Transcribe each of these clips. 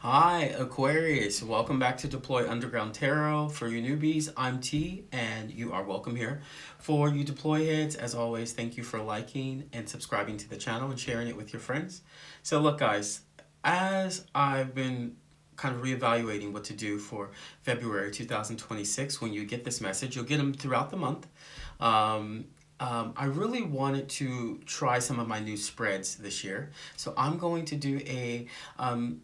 Hi, Aquarius. Welcome back to Deploy Underground Tarot. For you newbies, I'm T, and you are welcome here. For you Deploy heads, as always, thank you for liking and subscribing to the channel and sharing it with your friends. So, look, guys, as I've been kind of reevaluating what to do for February 2026, when you get this message, you'll get them throughout the month. Um, I really wanted to try some of my new spreads this year. So I'm going to do a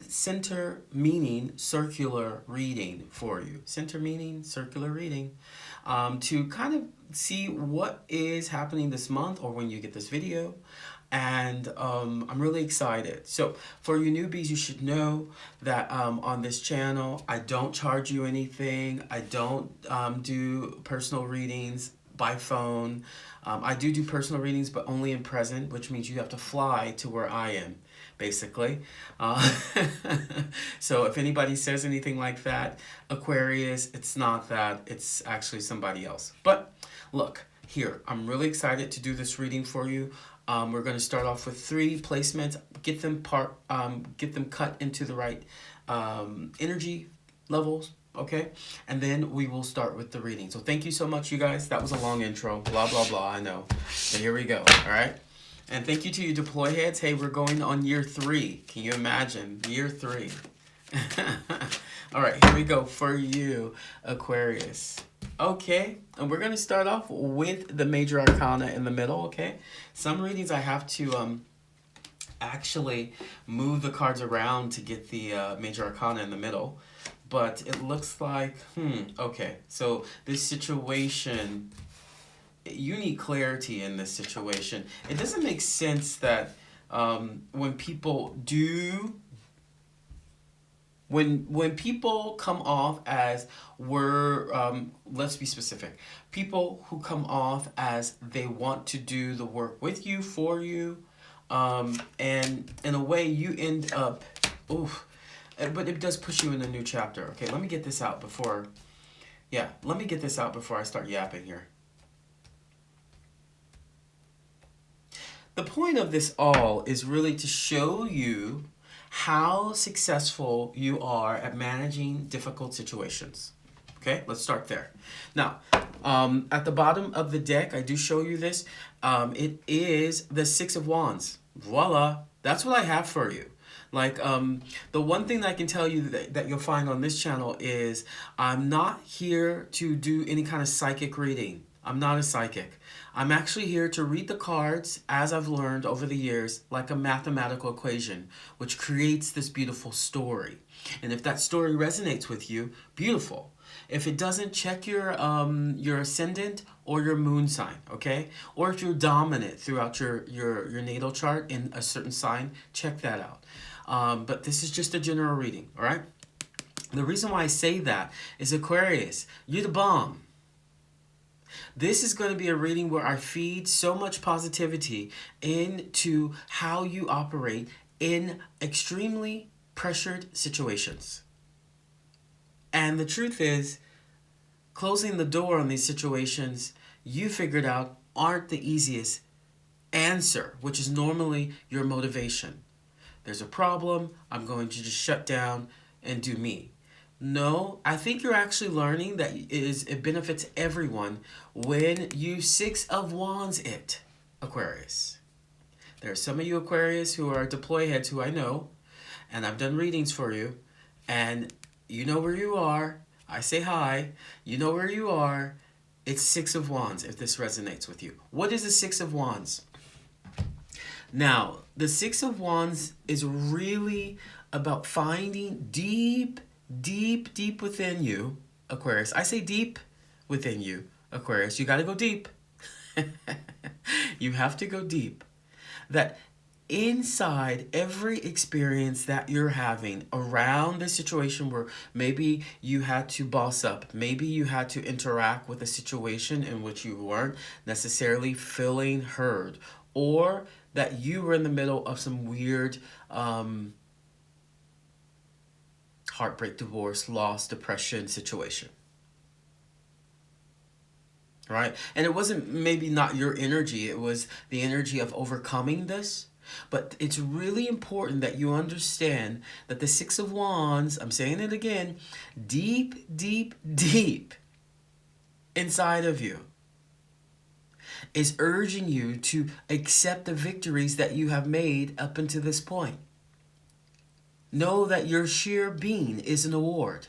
center meaning circular reading for you. Center meaning circular reading to kind of see what is happening this month or when you get this video. And I'm really excited. So for you newbies, you should know that on this channel, I don't charge you anything. I don't do personal readings by phone. I do personal readings, but only in present, which means you have to fly to where I am, basically. Uh, so if anybody says anything like that, Aquarius, it's not that. It's actually somebody else. But look, here, I'm really excited to do this reading for you. We're going to start off with 3 placements. Get them cut into the right energy levels, okay? And then we will start with the reading. So thank you so much, you guys. That was a long intro. Blah, blah, blah. I know. But here we go, all right? And thank you to you deploy heads. Hey, we're going on year 3. Can you imagine? Year 3. All right, here we go for you, Aquarius. Okay, and we're going to start off with the major arcana in the middle, okay? Some readings I have to actually move the cards around to get the major arcana in the middle. But it looks like, okay. So this situation, you need clarity in this situation. It doesn't make sense that when people do when people come off as let's be specific, people who come off as they want to do the work with you, for you, and in a way you end up, oof, but it does push you in a new chapter. Okay, let me get this out before, let me get this out before I start yapping here. The point of this all is really to show you how successful you are at managing difficult situations. Okay, let's start there. Now, at the bottom of the deck, I do show you this. It is the 6 of Wands. Voila, that's what I have for you. Like, the one thing that I can tell you that you'll find on this channel is I'm not here to do any kind of psychic reading. I'm not a psychic. I'm actually here to read the cards, as I've learned over the years, like a mathematical equation, which creates this beautiful story. And if that story resonates with you, beautiful. If it doesn't, check your ascendant or your moon sign, okay? Or if you're dominant throughout your natal chart in a certain sign, check that out. But this is just a general reading, all right? The reason why I say that is, Aquarius, you're the bomb. This is going to be a reading where I feed so much positivity into how you operate in extremely pressured situations. And the truth is, closing the door on these situations you figured out aren't the easiest answer, which is normally your motivation. There's a problem, I'm going to just shut down and do me. No, I think you're actually learning that it benefits everyone when you 6 of Wands it, Aquarius. There are some of you Aquarius who are deploy heads who I know, and I've done readings for you, and you know where you are. I say hi. You know where you are. It's 6 of Wands if this resonates with you. What is the 6 of Wands? Now, the 6 of Wands is really about finding deep within you, Aquarius. I say deep within you, Aquarius. You got to go deep. You have to go deep. That inside every experience that you're having around the situation where maybe you had to boss up, maybe you had to interact with a situation in which you weren't necessarily feeling heard, or that you were in the middle of some weird heartbreak, divorce, loss, depression situation. Right? And it wasn't maybe not your energy, it was the energy of overcoming this. But it's really important that you understand that the Six of Wands, I'm saying it again, deep, deep, deep inside of you is urging you to accept the victories that you have made up until this point. Know that your sheer being is an award.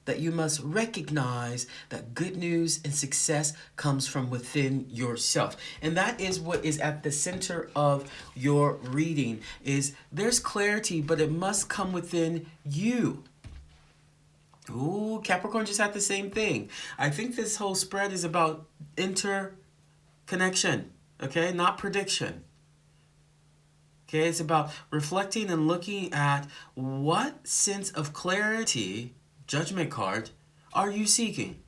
That you must recognize that good news and success comes from within yourself. And that is what is at the center of your reading is there's clarity, but it must come within you. Ooh, Capricorn just had the same thing. I think this whole spread is about interconnection, okay? Not prediction. Okay, it's about reflecting and looking at what sense of clarity, Judgment card, are you seeking?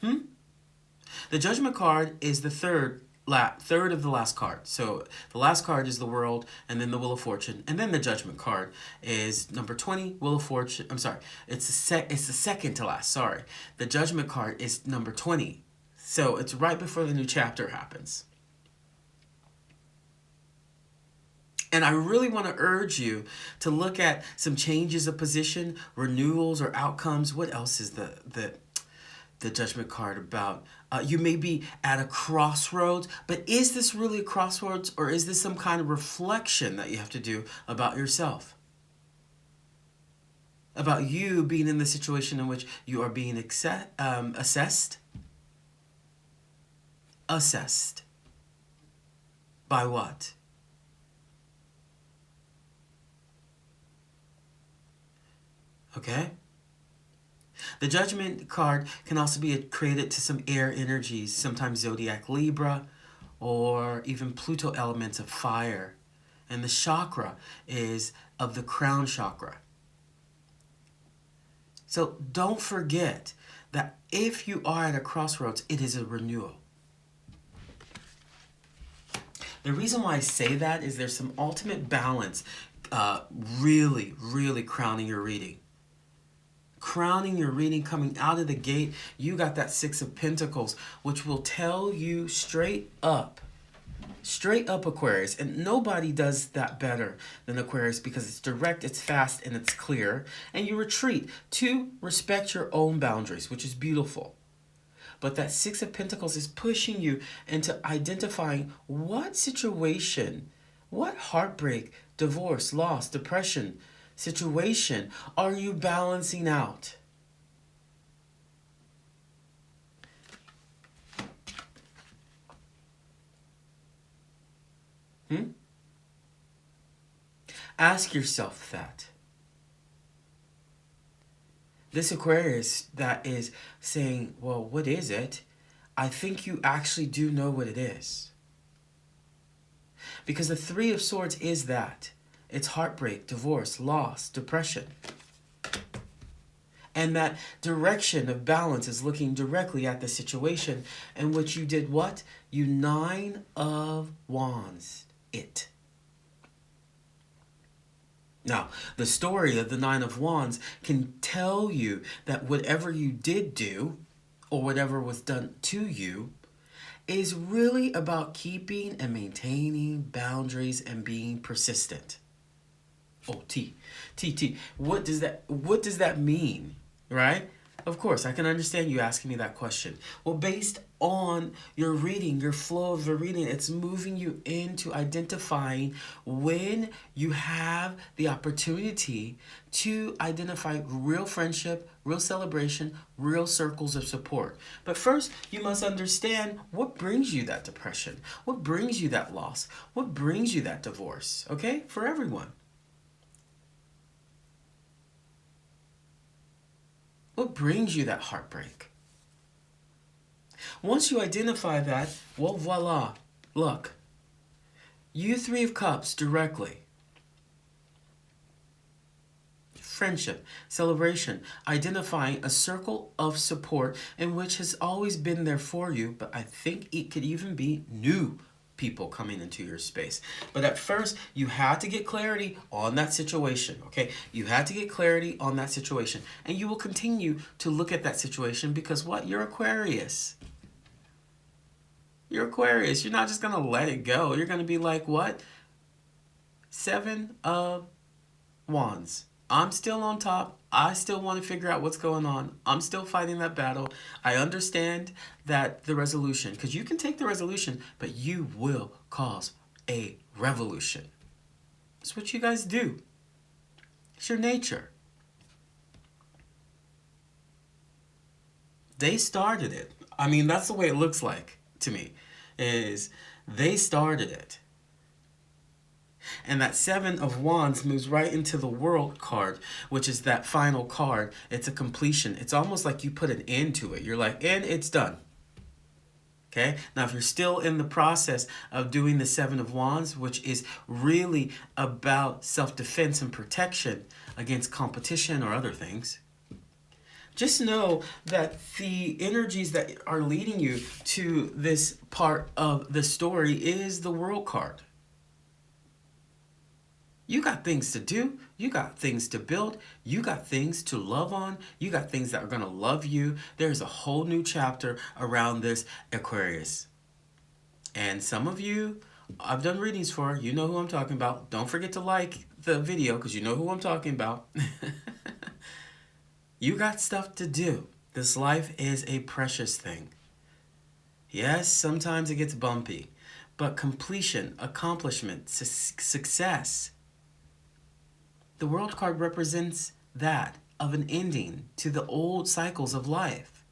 The Judgment card is the third of the last card. So the last card is the World, and then the Wheel of Fortune, and then the Judgment card is number 20, Wheel of Fortune. I'm sorry, it's the second to last. Sorry, the Judgment card is number 20. So it's right before the new chapter happens. And I really want to urge you to look at some changes of position, renewals, or outcomes. What else is the Judgment card about? You may be at a crossroads, but is this really a crossroads, or is this some kind of reflection that you have to do about yourself? About you being in the situation in which you are being assessed? Assessed. By what? Okay? The Judgment card can also be created to some air energies, sometimes zodiac Libra, or even Pluto elements of fire. And the chakra is of the crown chakra. So don't forget that if you are at a crossroads, it is a renewal. The reason why I say that is there's some ultimate balance really, really crowning your reading. Crowning your reading coming out of the gate, you got that Six of Pentacles, which will tell you straight up Aquarius, and nobody does that better than Aquarius because it's direct, it's fast, and it's clear, and you retreat to respect your own boundaries, which is beautiful. But that Six of Pentacles is pushing you into identifying what situation, what heartbreak, divorce, loss, depression, situation are you balancing out? Ask yourself that. This Aquarius that is saying, well, what is it? I think you actually do know what it is. Because the Three of Swords is that. It's heartbreak, divorce, loss, depression. And that direction of balance is looking directly at the situation in which you did what? You Nine of Wands it. Now, the story of the Nine of Wands can tell you that whatever you did do, or whatever was done to you, is really about keeping and maintaining boundaries and being persistent. Oh, T. What does that mean, right? Of course, I can understand you asking me that question. Well, based on your reading, your flow of the reading, it's moving you into identifying when you have the opportunity to identify real friendship, real celebration, real circles of support. But first, you must understand what brings you that depression, what brings you that loss, what brings you that divorce, okay? For everyone. What brings you that heartbreak? Once you identify that, well, voila. Look, you Three of Cups directly. Friendship, celebration, identifying a circle of support in which has always been there for you, but I think it could even be new people coming into your space. But at first, you had to get clarity on that situation, okay? You had to get clarity on that situation. And you will continue to look at that situation because what? You're Aquarius. You're Aquarius. You're not just going to let it go. You're going to be like, what? 7 of Wands. I'm still on top. I still want to figure out what's going on. I'm still fighting that battle. I understand that the resolution, because you can take the resolution, but you will cause a revolution. That's what you guys do. It's your nature. They started it. I mean, that's the way it looks like to me, is they started it. And that 7 of Wands moves right into the World card, which is that final card. It's a completion. It's almost like you put an end to it. You're like, and it's done. Okay? Now, if you're still in the process of doing the 7 of Wands, which is really about self-defense and protection against competition or other things, just know that the energies that are leading you to this part of the story is the World card. You got things to do. You got things to build. You got things to love on. You got things that are going to love you. There's a whole new chapter around this, Aquarius. And some of you, I've done readings for. You know who I'm talking about. Don't forget to like the video because you know who I'm talking about. You got stuff to do. This life is a precious thing. Yes, sometimes it gets bumpy. But completion, accomplishment, success. The World card represents that of an ending to the old cycles of life.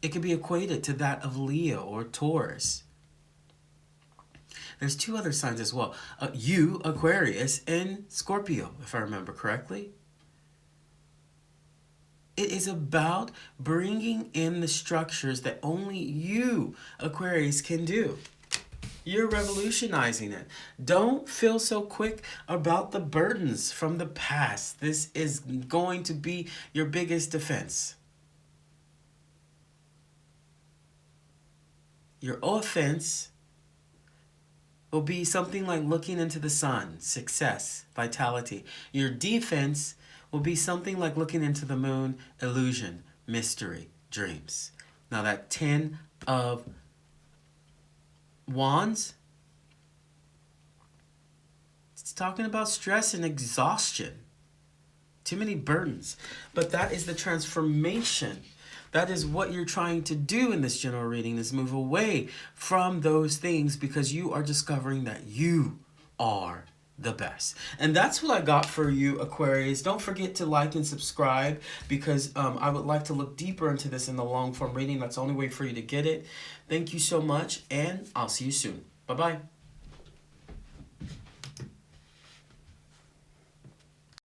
It can be equated to that of Leo or Taurus. There's 2 other signs as well. You, Aquarius, and Scorpio, if I remember correctly. It is about bringing in the structures that only you, Aquarius, can do. You're revolutionizing it. Don't feel so quick about the burdens from the past. This is going to be your biggest defense. Your offense will be something like looking into the sun, success, vitality. Your defense will be something like looking into the moon, illusion, mystery, dreams. Now that 10 of Wands, it's talking about stress and exhaustion. Too many burdens. But that is the transformation. That is what you're trying to do in this general reading, is move away from those things because you are discovering that you are the best. And that's what I got for you, Aquarius. Don't forget to like and subscribe because I would like to look deeper into this in the long form reading. That's the only way for you to get it. Thank you so much, and I'll see you soon. Bye-bye.